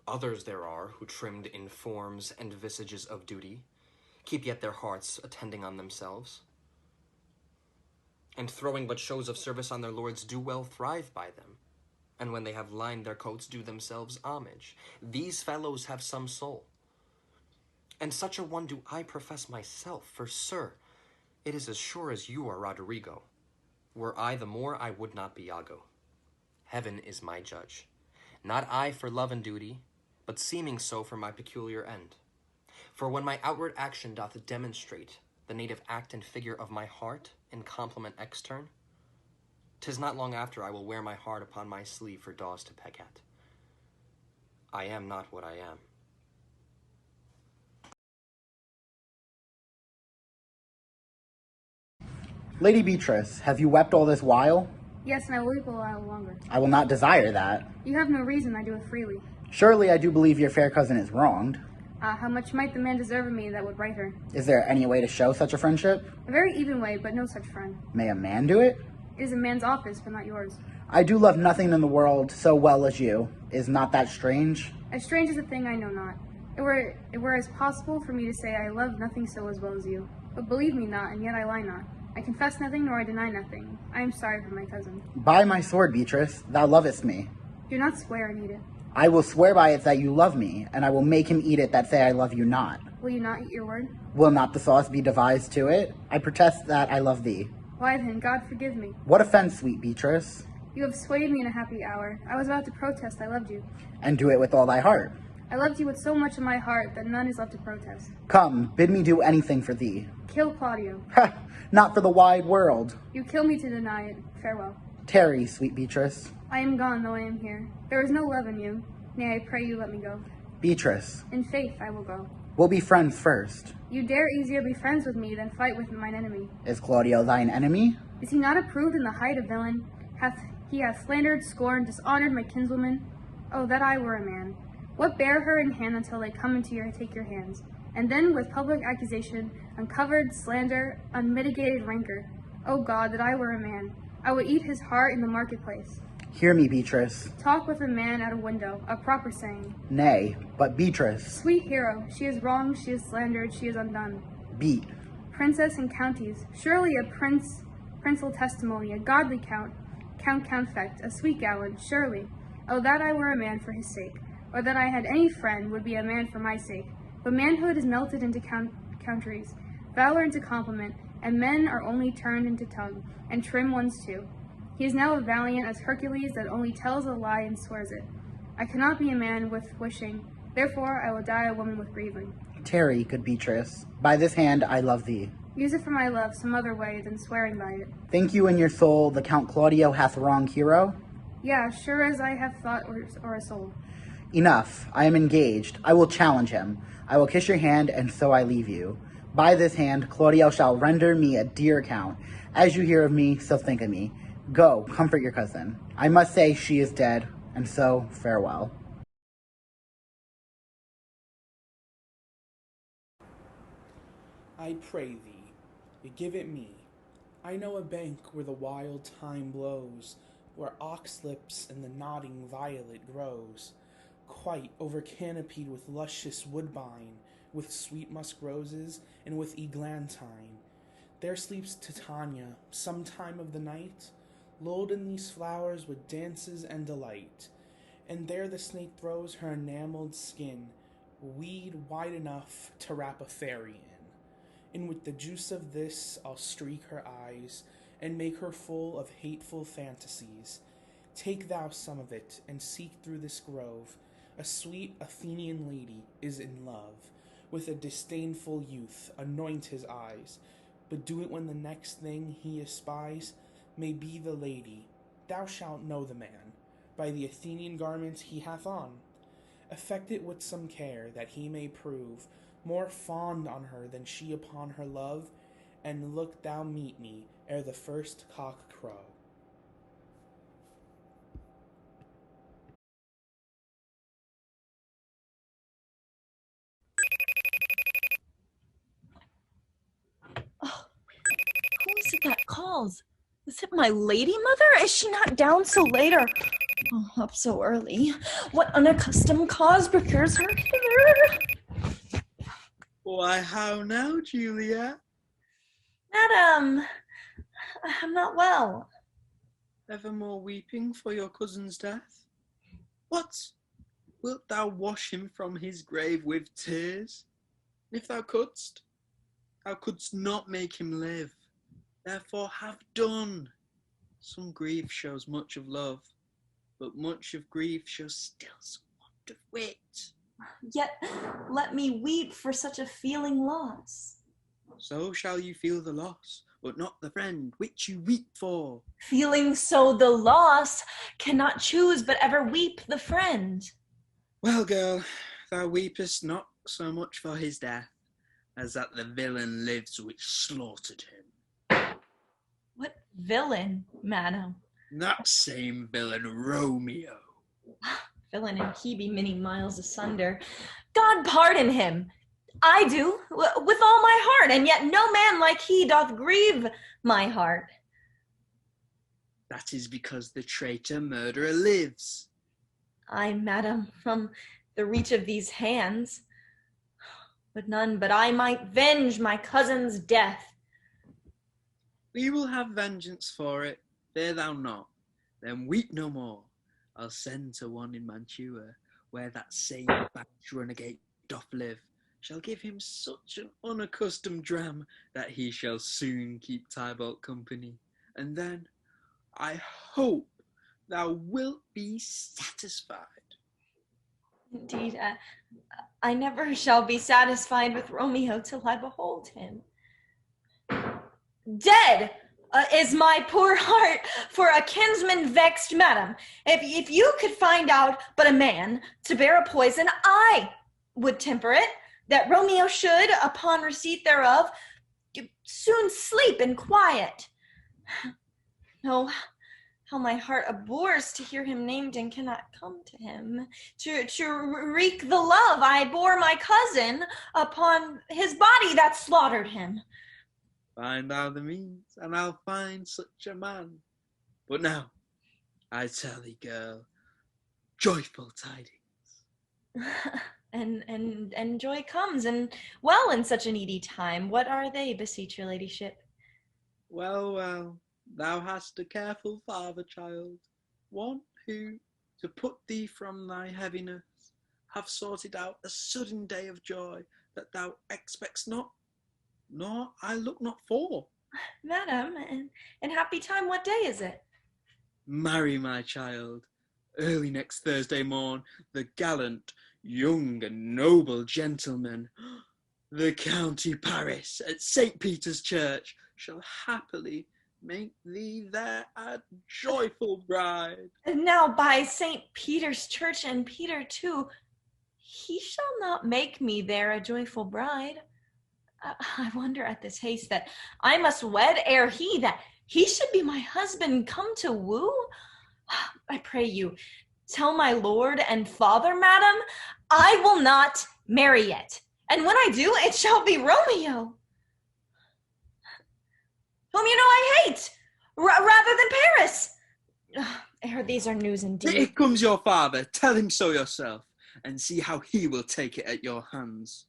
Others there are, who trimmed in forms and visages of duty, keep yet their hearts attending on themselves, and throwing but shows of service on their lords, do well thrive by them, and when they have lined their coats, do themselves homage. These fellows have some soul, and such a one do I profess myself, for, sir, it is as sure as you are Roderigo. Were I the Moor, I would not be Iago. Heaven is my judge, not I for love and duty, but seeming so for my peculiar end. For when my outward action doth demonstrate the native act and figure of my heart in compliment extern, 'tis not long after I will wear my heart upon my sleeve for daws to peck at. I am not what I am. Lady Beatrice, have you wept all this while? Yes, and I will weep a while longer. I will not desire that. You have no reason, I do it freely. Surely I do believe your fair cousin is wronged. How much might the man deserve of me that would right her? Is there any way to show such a friendship? A very even way, but no such friend. May a man do it? It is a man's office, but not yours. I do love nothing in the world so well as you. Is not that strange? As strange as a thing I know not. It were as possible for me to say I love nothing so as well as you. But believe me not, and yet I lie not. I confess nothing, nor I deny nothing. I am sorry for my cousin. By my sword, Beatrice, thou lovest me. Do not swear and eat it. I will swear by it that you love me, and I will make him eat it that say I love you not. Will you not eat your word? Will not the sauce be devised to it? I protest that I love thee. Why then, God forgive me. What offense, sweet Beatrice? You have swayed me in a happy hour. I was about to protest I loved you. And do it with all thy heart. I loved you with so much of my heart that none is left to protest. Come, bid me do anything for thee. Kill Claudio. Ha! Not for the wide world. You kill me to deny it. Farewell. Tarry, sweet Beatrice. I am gone, though I am here. There is no love in you. Nay, I pray you let me go. Beatrice. In faith, I will go. We'll be friends first. You dare easier be friends with me than fight with mine enemy. Is Claudio thine enemy? Is he not approved in the height of villain? He hath slandered, scorned, dishonored my kinswoman? Oh, that I were a man. What bear her in hand until they come into take your hands? And then with public accusation, uncovered slander, unmitigated rancor. Oh God, that I were a man. I would eat his heart in the marketplace. Hear me, Beatrice. Talk with a man at a window, a proper saying. Nay, but Beatrice. Sweet hero, she is wronged, she is slandered, she is undone. Beat. Princess and counties, surely a princely testimony, a godly count fect, a sweet gallant, surely. Oh, that I were a man for his sake, or that I had any friend would be a man for my sake. But manhood is melted into countries, valor into compliment, and men are only turned into tongue, and trim ones too. He is now as valiant as Hercules that only tells a lie and swears it. I cannot be a man with wishing, therefore I will die a woman with grieving. Tarry, good Beatrice. By this hand I love thee. Use it for my love some other way than swearing by it. Think you in your soul the Count Claudio hath wronged hero? Yeah, sure as I have thought or a soul. Enough, I am engaged. I will challenge him. I will kiss your hand, and so I leave you. By this hand, Claudio shall render me a dear account. As you hear of me, so think of me. Go, comfort your cousin. I must say she is dead, and so farewell. I pray thee, give it me. I know a bank where the wild thyme blows, where oxlips and the nodding violet grows, quite over-canopied with luscious woodbine, with sweet musk roses, and with eglantine. There sleeps Titania, some time of the night, lulled in these flowers with dances and delight. And there the snake throws her enamelled skin, weed wide enough to wrap a fairy in. And with the juice of this I'll streak her eyes, and make her full of hateful fantasies. Take thou some of it, and seek through this grove. A sweet Athenian lady is in love. With a disdainful youth anoint his eyes, but do it when the next thing he espies may be the lady. Thou shalt know the man, by the Athenian garments he hath on. Affect it with some care, that he may prove more fond on her than she upon her love, and look thou meet me ere the first cock crow. Oh, who is it that calls? Is it my lady mother? Is she not down so late, or Oh, up so early. What unaccustomed cause procures her hither? Why, how now, Juliet? Madam, I'm not well. Evermore weeping for your cousin's death? What? Wilt thou wash him from his grave with tears? If thou couldst not make him live. Therefore have done. Some grief shows much of love, but much of grief shows still some want of wit. Yet let me weep for such a feeling loss. So shall you feel the loss, but not the friend which you weep for. Feeling so the loss, cannot choose but ever weep the friend. Well, girl, thou weepest not so much for his death, as that the villain lives which slaughtered him. What villain, madam? That same villain, Romeo. Villain and he be many miles asunder. God pardon him. I do, with all my heart, and yet no man like he doth grieve my heart. That is because the traitor murderer lives. Ay, madam, from the reach of these hands, would none but I might venge my cousin's death. We will have vengeance for it, fear thou not. Then weep no more. I'll send to one in Mantua, where that same banished renegade doth live, shall give him such an unaccustomed dram that he shall soon keep Tybalt company. And then I hope thou wilt be satisfied. Indeed, I never shall be satisfied with Romeo till I behold him. Dead is my poor heart for a kinsman vexed, madam. If you could find out but a man to bear a poison, I would temper it, that Romeo should, upon receipt thereof, soon sleep in quiet. No, how my heart abhors to hear him named and cannot come to him, to wreak the love I bore my cousin upon his body that slaughtered him. Find thou the means, and I'll find such a man. But now, I tell thee, girl, joyful tidings. And joy comes, and well in such a needy time. What are they, beseech your ladyship? Well, well, thou hast a careful father, child, one who, to put thee from thy heaviness, have sorted out a sudden day of joy that thou expectst not, nor I look not for. Madam, in happy time, what day is it? Marry, my child, early next Thursday morn, the gallant, young and noble gentleman, the County Paris at St. Peter's Church, shall happily make thee there a joyful bride. And now by St. Peter's Church and Peter too, he shall not make me there a joyful bride. I wonder at this haste that I must wed ere that he should be my husband come to woo. I pray you, tell my lord and father, madam, I will not marry yet. And when I do, it shall be Romeo, whom you know I hate, rather than Paris. Ere these are news indeed. Here comes your father. Tell him so yourself, and see how he will take it at your hands.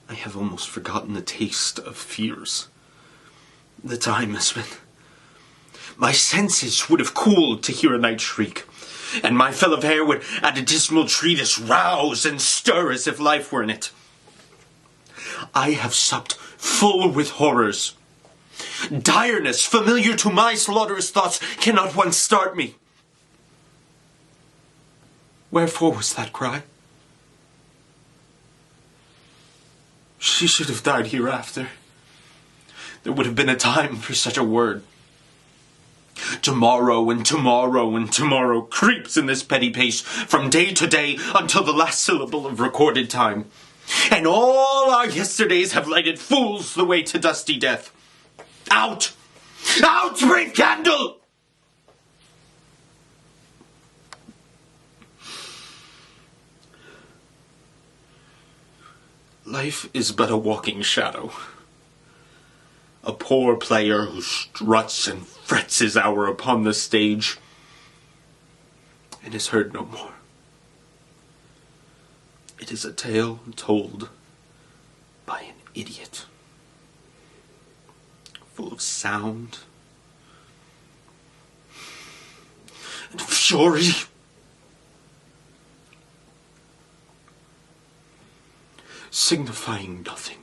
I have almost forgotten the taste of fears. The time has been... My senses would have cooled to hear a night shriek, and my fill of hair would at a dismal treatise rouse and stir as if life were in it. I have supped full with horrors. Direness, familiar to my slaughterous thoughts, cannot once start me. Wherefore was that cry? She should have died hereafter. There would have been a time for such a word. Tomorrow and tomorrow and tomorrow creeps in this petty pace from day to day until the last syllable of recorded time. And all our yesterdays have lighted fools the way to dusty death. Out! Out, brave candle! Life is but a walking shadow. A poor player who struts and frets his hour upon the stage and is heard no more. It is a tale told by an idiot, full of sound and fury, signifying nothing.